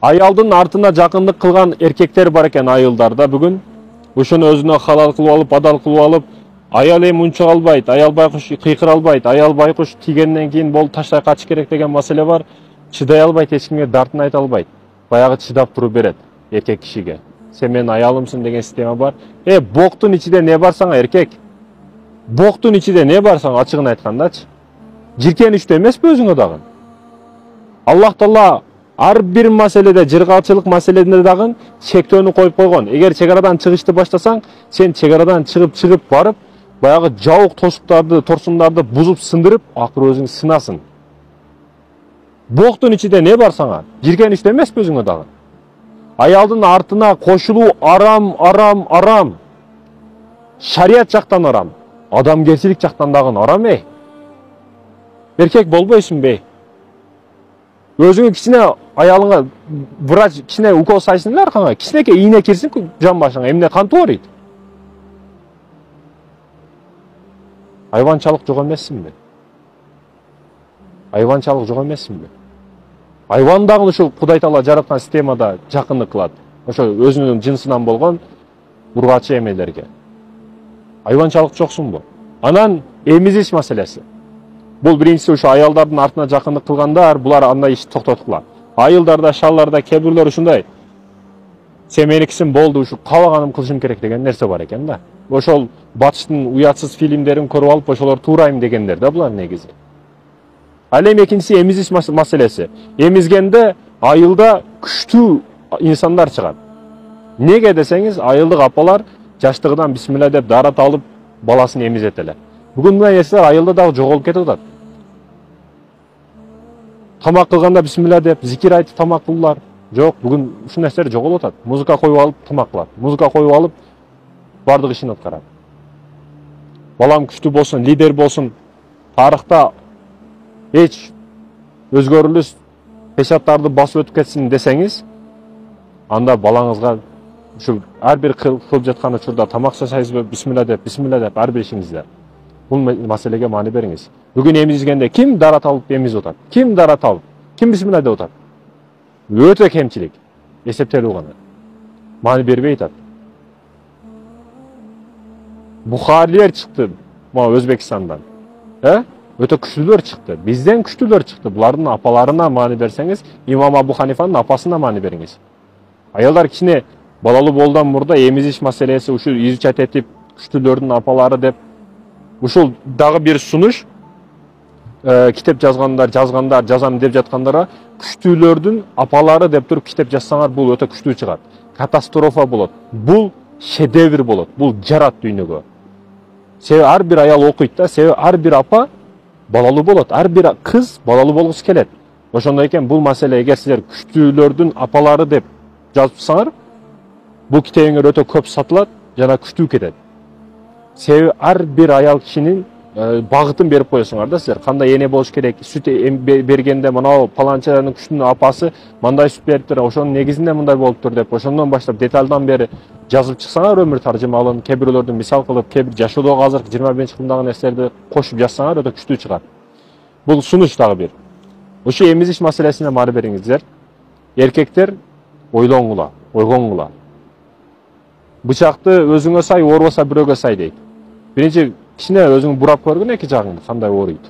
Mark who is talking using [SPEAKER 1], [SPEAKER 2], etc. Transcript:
[SPEAKER 1] Аялдын артына жакындык кылган эркектер бар экен айылдарда бүгүн. Ошону өзүнө халал кылып алып, адал кылып алып, аял эми унчук албайт, аял байкуш кыйкыра албайт, аял байкуш тийгенден кийин болду таштай качыш керек деген маселе бар. Чыдай албайт, эч кимге дартын айта албайт. Баягы чыдап туруп берет эркек кишиге. Сен менин аялымсың деген система бар. Боктун ичинде не бар сага эркек? Боктун ичинде не бар сага ачыгын айткандачы? Жиркеничтүү эмеспи өзүңө дагы? Аллах Таала ар бир маселеде, жыргалчылык маселесинде дагы чектөөнү коюп койгон. Эгер чегарадан чыгышты баштасаң, сен чегарадан чыгып барып, баягы жабык тошуктарды, торсундарды бузуп сындырып, акыры өзүң сынасың. Боктун ичинде не бар сага? Жиркеничтүү эмеспи өзүңө дагы? Аялдын артына кошулуу арам. Шарият жактан арам. Адамгерчилик жактан дагы арам Эркек болбойсуңбу? Өзүңө кичине аялыңа врач кичине укол сайсың аркаңа, кичинеке ийне кирсин жан башыңа, эмне кантуу ооруйт? Айванчалык жок эмессиңби? Айванчалык жок эмессиңби? Айван дагы ушул Кудай Таала жараткан системада жакындык кылат. Ошо өзүнүн жынсынан болгон ургачы эмелерге. Айванчалык жоксуңбу? Анан эмизиш маселеси. Бул биринчиси ушу аялдардын артына жакындык кылгандар, булар андай ишти токтоткула. Айылдарда, шалларда кээ бирлер ушундай. Сен меникисиң болду, ушу каалаганым кылышым керек деген нерсе бар экен да. Ошол батыштын уятсыз фильмдерин көрүп алып, ошолор туурайм дегендер да булар негизи. Ал эми экинчиси эмизиш маселеси. Эмизгенде айылда күчтүү инсандар чыгат. Неге десеңиз, айылдык апалар жаштыгынан бисмилла деп дарат алып баласын эмизет эле. Бүгүн мына нерселер айылда дагы жоголуп кетип атат. Тамак кылганда бисмилла деп зикир айтып тамак кылуулар. Жок, бүгүн ушул нерселер жоголуп атат. Музыка коюп алып тамак кылат. Музыка коюп алып бардык ишин аткарат. Балам күчтүү болсун, лидер болсун, тарыхта эч өзгөрүлүс пешаттарды басып өтүп кетсин десеңиз, анда балаңызга ушу ар бир кылып жаткан учурда тамак жасайсызбы, бисмилла деп ар бир ишиңизде. Бул маселеге маани бериңиз. Бүгүн эмизгенде ким дарат алып эмизип атат? Ким дарат алып? Ким бисмилла деп атат? Өтө кемчилик. Эсептелүү гана. Маани бербей атат. Бухарилер чыкты Өзбекстандан. Өтө күчтүүлөр чыкты. Бизден күчтүүлөр чыкты. Булардын апаларына маани берсеңиз, Имам Абу Ханифанын апасына маани бериңиз. Аялдар кичине балалуу болудан мурда эмизиш маселеси ушу изучать этип, күчтүүлөрдүн апалары деп ушул дагы бир сунуш. Китеп жазам деп жаткандара күчтүүлөрдүн апалары деп туруп китеп жазсаңар, бул өтө күчтүү чыгат. Катастрофа болот. Бул шедевр болот. Бул жарат дүйнөгө. Себеби ар бир аял окуйт да, себеби ар бир апа балалуу болот, ар бир кыз балалуу болгусу келет. Ошондой экен бул маселе эгер силер күчтүүлөрдүн апалары деп жазсаңар, бул китебиңер өтө көп сатылат жана күчтүү кетет. Себеби ар бир аял кишинин багытын берип коесуңар да силер. Кандай эне болуш керек, сүт бергенде мына паланчанын күчтүүнүн апасы мындай сүт бериптир, ошонун негизинде мындай болуптур деп, ошондон баштап детальдан бери жазып чыксаңар өмүр таржымалын, кээ бирлөрдүн мисал кылып, кээ бир жашоодогу азыркы 21-кылымдагы нерселерди кошуп жазсаңар өтө күчтүү чыгат. Бул сунуш дагы бир. Ошо эмизиш маселесине маани бериңиздер. Эркектер ойлоңула, ойгоңула. Бычакты өзүңө сай, оорубаса бирөөгө сай дейт. Биринчи кичине өзүң бурап көргүн эки жагыңды кандай ооруйт.